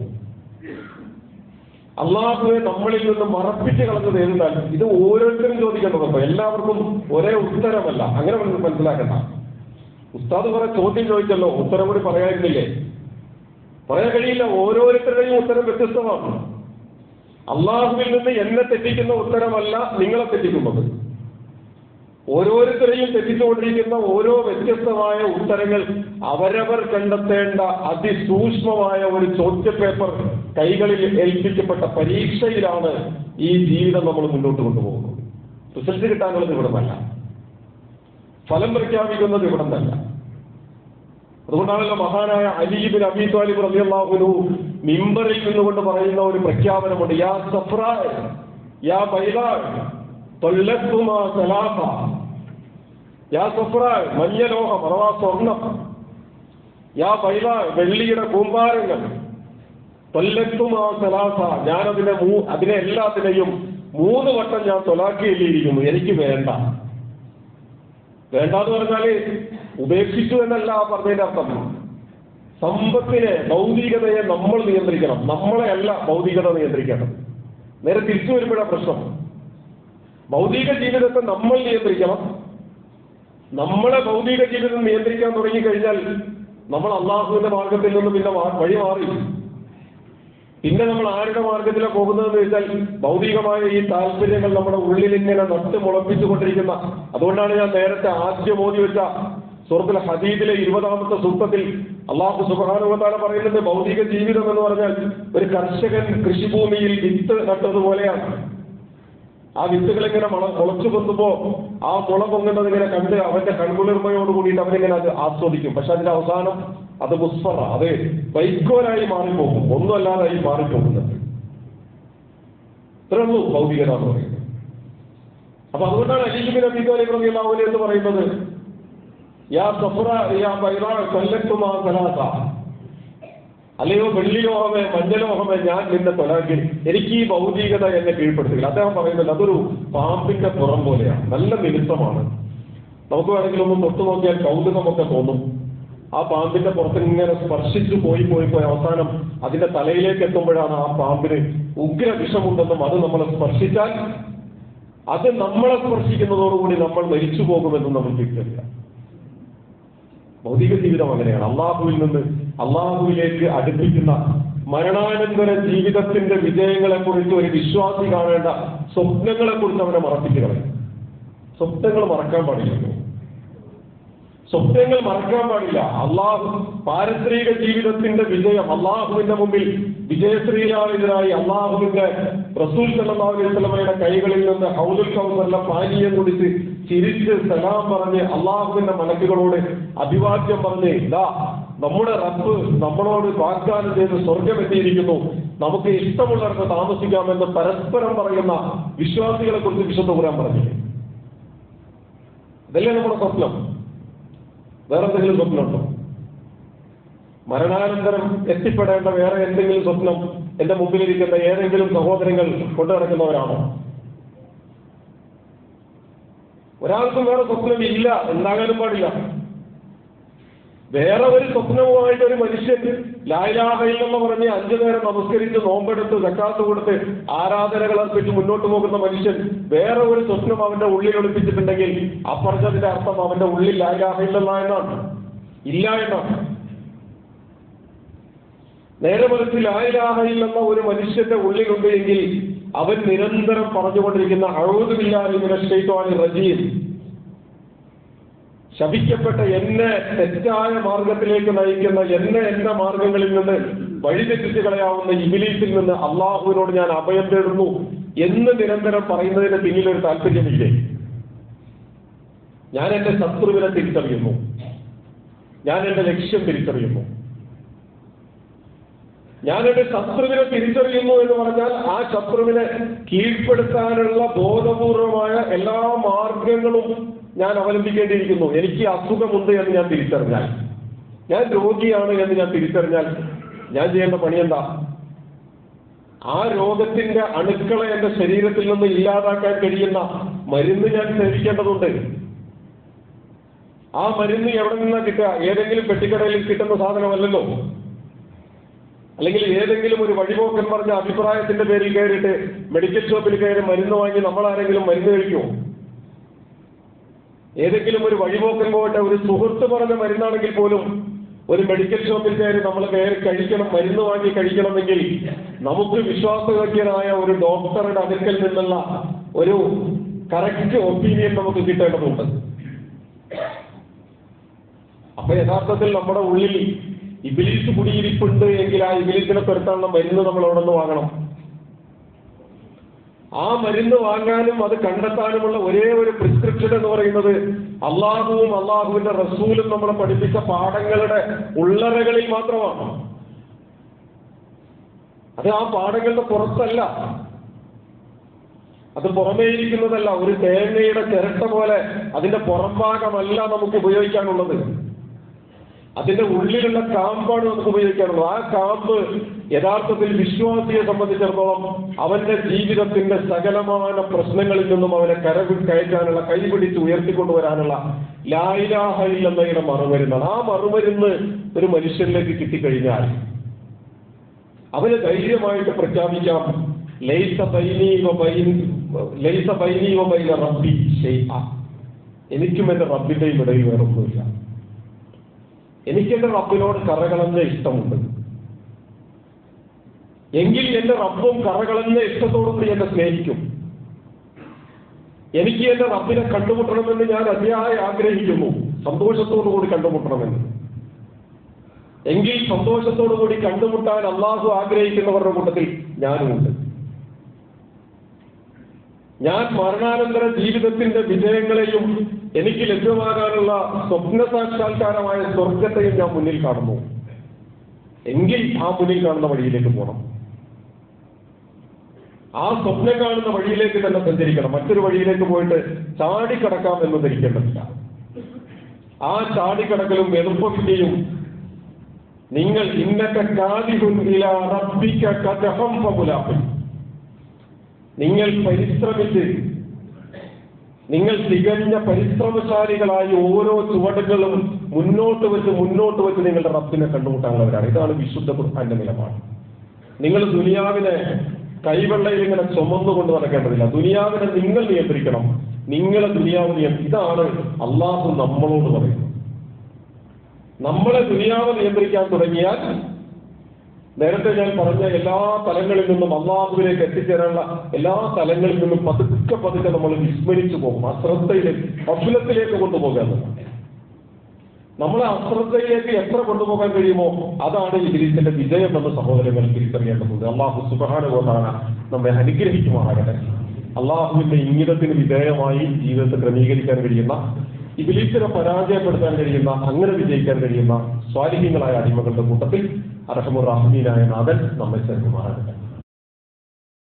അള്ളാഹുവെ നമ്മളിൽ നിന്ന് മറപ്പിച്ച് കളഞ്ഞത് ഏത് താല്പര്യം? ഇത് ഓരോരുത്തരും ചോദിക്കേണ്ടതുണ്ടോ? എല്ലാവർക്കും ഒരേ ഉത്തരമല്ല, അങ്ങനെ മനസ്സിലാക്കണ്ട. ഉസ്താദ് കുറെ ചോദ്യം ചോദിച്ചല്ലോ, ഉത്തരം കൂടി പറയാനില്ലേ? പറയാൻ കഴിയില്ല. ഓരോരുത്തരുടെയും ഉത്തരം വ്യത്യസ്തമാണ്. അള്ളാഹുവിൽ നിന്ന് എന്നെ തെറ്റിക്കുന്ന ഉത്തരമല്ല നിങ്ങളെ തെറ്റിക്കുന്നത്. ഓരോരുത്തരെയും തെറ്റിച്ചുകൊണ്ടിരിക്കുന്ന ഓരോ വ്യത്യസ്തമായ ഉത്തരങ്ങൾ അവരവർ കണ്ടെത്തേണ്ട അതിസൂക്ഷ്മമായ ഒരു ചോദ്യപേപ്പർ കൈകളിൽ ഏൽപ്പിക്കപ്പെട്ട പരീക്ഷയിലാണ് ഈ ജീവിതം നമ്മൾ മുന്നോട്ട് കൊണ്ടുപോകുന്നത്. റിസൾട്ട് കിട്ടാനുള്ളത് ഇവിടുന്നല്ല, ഫലം പ്രഖ്യാപിക്കുന്നത് ഇവിടുന്നല്ല. അതുകൊണ്ടാണല്ലോ മഹാനായ അലി ഇബ്നു അബീ ത്വാലിബ് റളിയല്ലാഹു അൻഹു മിമ്പറിൽ നിന്നുകൊണ്ട് പറയുന്ന ഒരു പ്രഖ്യാപനമുണ്ട്. യാ സഫ്രാ യാ ബൈദാ തൊല്ലത്തുമാ സലാസ. യാ സഫ്രാ മഞ്ഞ ലോഹം അഥവാ സ്വർണം, യാ ബൈദാ വെള്ളിയുടെ കൂമ്പാരങ്ങൾ, തൊല്ലത്തുമാ സലാസ അതിനെ എല്ലാത്തിനെയും 3 വട്ടം ഞാൻ തൊലാക്കിയിരിക്കുന്നു. എനിക്ക് വേണ്ട. വേണ്ടാന്ന് പറഞ്ഞാല് ഉപേക്ഷിച്ചു എന്നല്ല പറഞ്ഞതിന്റെ അർത്ഥം. സമ്പത്തിനെ, ഭൗതികതയെ നമ്മൾ നിയന്ത്രിക്കണം, നമ്മളെ അല്ല ഭൗതികത നിയന്ത്രിക്കണം. നേരെ തിരിച്ചു വരുമ്പോഴാണ് പ്രശ്നം. ഭൗതിക ജീവിതത്തെ നമ്മൾ നിയന്ത്രിക്കണം. നമ്മളെ ഭൗതിക ജീവിതം നിയന്ത്രിക്കാൻ തുടങ്ങിക്കഴിഞ്ഞാൽ നമ്മൾ അള്ളാഹുവിന്റെ മാർഗത്തിൽ നിന്ന് പിന്നെ വഴി മാറി. പിന്നെ നമ്മൾ ആരുടെ മാർഗത്തിലാണ് പോകുന്നതെന്ന് വെച്ചാൽ ഭൗതികമായ ഈ താല്പര്യങ്ങൾ നമ്മുടെ ഉള്ളിൽ ഇങ്ങനെ നട്ട് മുളപ്പിച്ചുകൊണ്ടിരിക്കുന്ന. അതുകൊണ്ടാണ് ഞാൻ നേരത്തെ ആദ്യം ഓതി വെച്ച സൂറത്തുൽ ഹദീദിലെ 20-ാമത്തെ സൂക്തത്തിൽ അല്ലാഹു സുബ്ഹാനഹു വ തആല പറയുന്നത് ഭൗതിക ജീവിതം എന്ന് പറഞ്ഞാൽ ഒരു കർഷകൻ കൃഷിഭൂമിയിൽ വിത്ത് നട്ടതുപോലെയാണ്. ആ വിത്തുകൾ ഇങ്ങനെ മുളച്ചു പൊന്തുമ്പോ ആ മുള പൊങ്ങുന്നത് ഇങ്ങനെ കണ്ട് അവന്റെ കൺകുളിർമയോട് കൂടിയിട്ട് അവനിങ്ങനെ അത് ആസ്വദിക്കും. പക്ഷെ അതിന്റെ അവസാനം അത് മുസ്ഫറ, അത് വൈക്കോലായി മാറിപ്പോകും, ഒന്നുമല്ലാതായി മാറിപ്പോകുന്നത്. ഇത്രയുള്ളൂ ഭൗതികത എന്ന് പറയുന്നത്. അപ്പൊ അതുകൊണ്ടാണ് അലി ഇബ്നു അബീ ത്വാലിബ് റളിയല്ലാഹു അൻഹു എന്ന് പറയുന്നത് യാ സഫ്രാ യാ ബൈദാ തൊല്ലത്തുമാ സലാസ. അല്ലയോ വെള്ളിലോഹമേ മഞ്ഞലോഹമേ ഞാൻ നിന്നെ തൊലാക്കി, എനിക്ക് ഈ ഭൗതികത എന്നെ കീഴ്പ്പെടുത്തില്ല. അദ്ദേഹം പറയുന്നത് അതൊരു പാമ്പിന്റെ പുറം പോലെയാണ്, നല്ല മിനുസമാണ്. നമുക്ക് വേണമെങ്കിൽ ഒന്ന് തൊട്ടു നോക്കിയാൽ കൗതുകമൊക്കെ തോന്നും. ആ പാമ്പിന്റെ പുറത്ത് ഇങ്ങനെ സ്പർശിച്ചു പോയി അവസാനം അതിന്റെ തലയിലേക്ക് എത്തുമ്പോഴാണ് ആ പാമ്പിന് ഉഗ്ര വിഷമുണ്ടെന്നും അത് നമ്മളെ സ്പർശിച്ചാൽ അത് നമ്മളെ സ്പർശിക്കുന്നതോടുകൂടി നമ്മൾ മരിച്ചു പോകുമെന്നും നമ്മൾ തിരിച്ചറിയാം. ഭൗതിക ജീവിതം അങ്ങനെയാണ്. അള്ളാഹുവിൽ നിന്ന് അള്ളാഹുവിലേക്ക് അടുപ്പിക്കുന്ന മരണാനന്തര ജീവിതത്തിന്റെ വിജയങ്ങളെ കുറിച്ച് ഒരു വിശ്വാസി കാണേണ്ട സ്വപ്നങ്ങളെ കുറിച്ച് അവനെ മറപ്പിക്കണം. സ്വപ്നങ്ങൾ മറക്കാൻ പാടില്ല. സ്വപ്നങ്ങൾ മറക്കാൻ പാടില്ല. പാരത്രിക ജീവിതത്തിന്റെ വിജയം അള്ളാഹുവിന്റെ മുമ്പിൽ വിജയശ്രീലാളിതരായി അള്ളാഹുവിന്റെ റസൂൽ സല്ലല്ലാഹു അലൈഹി വസല്ലമയുടെ കൈകളിൽ നിന്ന് ഹൗദുൽ കൗസറിലെ പാനീയം കുടിച്ച് ചിരിച്ച് സലാം പറഞ്ഞ് അള്ളാഹുവിന്റെ മലക്കുകളോട് അഭിവാദ്യം പറഞ്ഞ് ഇതാ നമ്മുടെ റബ്ബ് നമ്മളോട് വാഗ്ദാനം ചെയ്ത് സ്വർഗം എത്തിയിരിക്കുന്നു, നമുക്ക് ഇഷ്ടമുള്ളിടത്ത് താമസിക്കാമെന്ന് പരസ്പരം പറയുന്ന വിശ്വാസികളെ കുറിച്ച് വിശുദ്ധ ഖുർആൻ പറഞ്ഞില്ലേ? ഇതല്ലേ നമ്മുടെ സ്വപ്നം? വേറെന്തെങ്കിലും സ്വപ്നമുണ്ടോ? മരണാനന്തരം എത്തിപ്പെടേണ്ട വേറെ എന്തെങ്കിലും സ്വപ്നം എന്റെ മുമ്പിലിരിക്കുന്ന ഏതെങ്കിലും സഹോദരങ്ങൾ കൊണ്ടു നടക്കുന്നവരാണോ? ഒരാൾക്കും വേറെ സ്വപ്നം ഇല്ല, ഉണ്ടാകാനും പാടില്ല. വേറെ ഒരു സ്വപ്നവുമായിട്ട് ഒരു മനുഷ്യൻ ലാ ഇലാഹ ഇല്ലല്ലാഹ് പറഞ്ഞ് 5 നേരം നമസ്കരിച്ച് നോമ്പെടുത്ത് സക്കാത്ത് കൊടുത്ത് ആരാധനകൾ അർപ്പിച്ച് മുന്നോട്ട് പോകുന്ന മനുഷ്യൻ വേറെ ഒരു സ്വപ്നം അവന്റെ ഉള്ളിൽ ഒളിപ്പിച്ചിട്ടുണ്ടെങ്കിൽ ആ പറഞ്ഞതിന്റെ അർത്ഥം അവന്റെ ഉള്ളിൽ ലാ ഇലാഹ ഇല്ലല്ലാഹ് എന്നാണ്, ഇല്ല എന്നാണ്. നേരെ മറിച്ച് ലാ ഇലാഹ ഇല്ലല്ലാഹ് ഒരു മനുഷ്യന്റെ ഉള്ളിലുണ്ട് എങ്കിൽ അവൻ നിരന്തരം പറഞ്ഞുകൊണ്ടിരിക്കുന്ന അഊദു ബില്ലാഹി മിനശ് ശൈത്വാനിർ റജീം, ശപിക്കപ്പെട്ട എന്നെ തെറ്റായ മാർഗത്തിലേക്ക് നയിക്കുന്ന എന്റെ മാർഗങ്ങളിൽ നിന്ന് വഴിതെറ്റിച്ച് കളയാവുന്ന ഇബ്ലീസിൽ നിന്ന് അള്ളാഹുവിനോട് ഞാൻ അഭയം തേടുന്നു എന്ന് നിരന്തരം പറയുന്നതിന് പിന്നിലൊരു താല്പര്യമില്ലേ? ഞാൻ എന്റെ ശത്രുവിനെ തിരിച്ചറിയുന്നു, ഞാൻ എന്റെ ലക്ഷ്യം തിരിച്ചറിയുന്നു. ഞാൻ എന്റെ ശത്രുവിനെ തിരിച്ചറിയുന്നു എന്ന് പറഞ്ഞാൽ ആ ശത്രുവിനെ കീഴ്പ്പെടുത്താനുള്ള ബോധപൂർവമായ എല്ലാ മാർഗങ്ങളും ഞാൻ അവലംബിക്കേണ്ടിയിരിക്കുന്നു. എനിക്ക് അസുഖമുണ്ട് എന്ന് ഞാൻ തിരിച്ചറിഞ്ഞാൽ, ഞാൻ രോഗിയാണ് എന്ന് ഞാൻ തിരിച്ചറിഞ്ഞാൽ ഞാൻ ചെയ്യേണ്ട പണി എന്താ? ആ രോഗത്തിന്റെ അണുക്കളെ എന്റെ ശരീരത്തിൽ നിന്ന് ഇല്ലാതാക്കാൻ കഴിയുന്ന മരുന്ന് ഞാൻ സേവിക്കേണ്ടതുണ്ട്. ആ മരുന്ന് എവിടെ നിന്നാ കിട്ടുക? ഏതെങ്കിലും പെട്ടിക്കടയിൽ കിട്ടുന്ന സാധനമല്ലല്ലോ. അല്ലെങ്കിൽ ഏതെങ്കിലും ഒരു വഴിപോക്കൻ പറഞ്ഞ അഭിപ്രായത്തിന്റെ പേരിൽ കയറിയിട്ട് മെഡിക്കൽ ഷോപ്പിൽ കയറി മരുന്ന് വാങ്ങി നമ്മളാരെങ്കിലും മരുന്ന് കഴിക്കുമോ? ഏതെങ്കിലും ഒരു വഴിപോക്കൻ പോകട്ടെ, ഒരു സുഹൃത്ത് പറഞ്ഞ മരുന്നാണെങ്കിൽ പോലും ഒരു മെഡിക്കൽ ഷോപ്പിൽ കയറി നമ്മൾ കഴിക്കണം, മരുന്ന് വാങ്ങി കഴിക്കണമെങ്കിൽ നമുക്ക് വിശ്വാസയോഗ്യനായ ഒരു ഡോക്ടറുടെ അടുക്കൽ നിന്നുള്ള ഒരു കറക്റ്റ് ഒപ്പീനിയൻ നമുക്ക് കിട്ടേണ്ടതുണ്ട്. അപ്പൊ യഥാർത്ഥത്തിൽ നമ്മുടെ ഉള്ളിൽ ഇബ്ലീസ് കുടിയിരിപ്പുണ്ട് എങ്കിൽ ആ ഇബ്ലീസിനെ തുരത്താനുള്ള മരുന്ന് നമ്മൾ അവിടെ നിന്ന് വാങ്ങണം. ആ മരുന്ന് വാങ്ങാനും അത് കണ്ടെത്താനുമുള്ള ഒരേ ഒരു പ്രിസ്ക്രിപ്ഷൻ എന്ന് പറയുന്നത് അള്ളാഹുവും അള്ളാഹുവിന്റെ റസൂലും നമ്മളെ പഠിപ്പിച്ച പാഠങ്ങളുടെ ഉള്ളറകളിൽ മാത്രമാണ്. അത് ആ പാഠങ്ങളുടെ പുറത്തല്ല, അത് പുറമേ ഇരിക്കുന്നതല്ല. ഒരു തേങ്ങയുടെ ചിരട്ട പോലെ അതിന്റെ പുറംഭാഗമല്ല നമുക്ക് ഉപയോഗിക്കാനുള്ളത്, അതിന്റെ ഉള്ളിലുള്ള കാമ്പാണ് നമുക്ക് ഉപയോഗിക്കാനുള്ളത്. ആ കാമ്പ് യഥാർത്ഥത്തിൽ വിശ്വാസിയെ സംബന്ധിച്ചിടത്തോളം അവന്റെ ജീവിതത്തിന്റെ സകലമായ പ്രശ്നങ്ങളിൽ നിന്നും അവനെ കയറ്റാനുള്ള, കൈപിടിച്ച് ഉയർത്തിക്കൊണ്ടുവരാനുള്ള ലാ ഇലാഹ ഇല്ലല്ലയുടെ മറുമരുന്നാണ്. ആ മറുമരുന്ന് ഒരു മനുഷ്യനിലേക്ക് കിട്ടിക്കഴിഞ്ഞാൽ അവന് ധൈര്യമായിട്ട് പ്രഖ്യാപിക്കാം, ലൈസ ബൈനി വ ബൈന റബ്ബി ശൈഅ, എനിക്കും എന്റെ റബ്ബിന്റെയും ഇടയിൽ വേറൊന്നുമില്ല. എനിക്കെന്റെ റബ്ബിനോട് കറകളഞ്ഞ ഇഷ്ടമുണ്ട് എങ്കിൽ എന്റെ റബ്ബും കറകളഞ്ഞ ഇഷ്ടത്തോടുകൂടി എന്നെ സ്നേഹിക്കും. എനിക്ക് എന്റെ റബ്ബിനെ കണ്ടുമുട്ടണമെന്ന് ഞാൻ അതിയായി ആഗ്രഹിക്കുന്നു, സന്തോഷത്തോടു കൂടി കണ്ടുമുട്ടണമെന്ന്. എങ്കിൽ സന്തോഷത്തോടു കൂടി കണ്ടുമുട്ടാൻ അള്ളാഹു ആഗ്രഹിക്കുന്നവരുടെ കൂട്ടത്തിൽ ഞാനുമുണ്ട്. ഞാൻ മരണാനന്തര ജീവിതത്തിന്റെ വിജയങ്ങളെയും എനിക്ക് ലഭ്യമാകാനുള്ള സ്വപ്ന സാക്ഷാത്കാരമായ സ്വർഗത്തെയും ഞാൻ മുന്നിൽ കാണുന്നു. എങ്കിൽ ആ മുന്നിൽ കാണുന്ന വഴിയിലേക്ക് പോകണം, ആ സ്വപ്നം കാണുന്ന വഴിയിലേക്ക് തന്നെ സഞ്ചരിക്കണം. മറ്റൊരു വഴിയിലേക്ക് പോയിട്ട് ചാടിക്കടക്കാം എന്ന് ധരിക്കേണ്ടതില്ല. ആ ചാടിക്കടക്കലും എളുപ്പവിദ്യയും നിങ്ങൾ ഇന്നത്തെ നിങ്ങൾ പരിശ്രമിച്ച്, നിങ്ങൾ തികഞ്ഞ പരിശ്രമശാലികളായി ഓരോ ചുവടുകളും മുന്നോട്ട് വെച്ച് നിങ്ങളുടെ റബ്ബിനെ കണ്ടുമുട്ടാനുള്ളവരാണ്. ഇതാണ് വിശുദ്ധ ഖുർആന്റെ നിലപാട്. നിങ്ങൾ ദുനിയാവിനെ കൈവെള്ളയിൽ ഇങ്ങനെ ചുമന്നുകൊണ്ട് നടക്കേണ്ടതില്ല. ദുനിയാവിനെ നിങ്ങൾ നിയന്ത്രിക്കണം, നിങ്ങളെ ദുനിയാവ് ഇതാണ് അള്ളാഹു നമ്മളോട് പറയുന്നത്. നമ്മളെ ദുനിയാവ് നിയന്ത്രിക്കാൻ തുടങ്ങിയാൽ നേരത്തെ ഞാൻ പറഞ്ഞ എല്ലാ തലങ്ങളിൽ നിന്നും അള്ളാഹുവിലേക്ക് എത്തിച്ചേരാനുള്ള എല്ലാ തലങ്ങളിൽ നിന്നും പതുക്കെ നമ്മൾ വിസ്മരിച്ചു പോകും. അശ്രദ്ധയിലേക്ക് കൊണ്ടുപോകാൻ നമ്മളെ അശ്രദ്ധയിലേക്ക് എത്ര കൊണ്ടുപോകാൻ കഴിയുമോ അതാണ് ഇബ്ലീസിന്റെ വിജയം എന്ന സഹോദരങ്ങൾ തിരിച്ചറിയേണ്ടതുണ്ട്. അള്ളാഹു സുബ്ഹാനഹു വ തആല നമ്മെ അനുഗ്രഹിക്കുമാറാകട്ടെ. അള്ളാഹുവിന്റെ ഇംഗിതത്തിന് വിധേയമായി ജീവിതത്തെ ക്രമീകരിക്കാൻ കഴിയുന്ന, ഇബ്ലീസിനെ പരാജയപ്പെടുത്താൻ കഴിയുന്ന, അങ്ങനെ വിജയിക്കാൻ കഴിയുന്ന സ്വാലിഹീങ്ങളായ അടിമകളുടെ കൂട്ടത്തിൽ അർഹമുർ റഹീമായ നാഥൻ നമ്മെ ചേർക്കുമാറാകട്ടെ.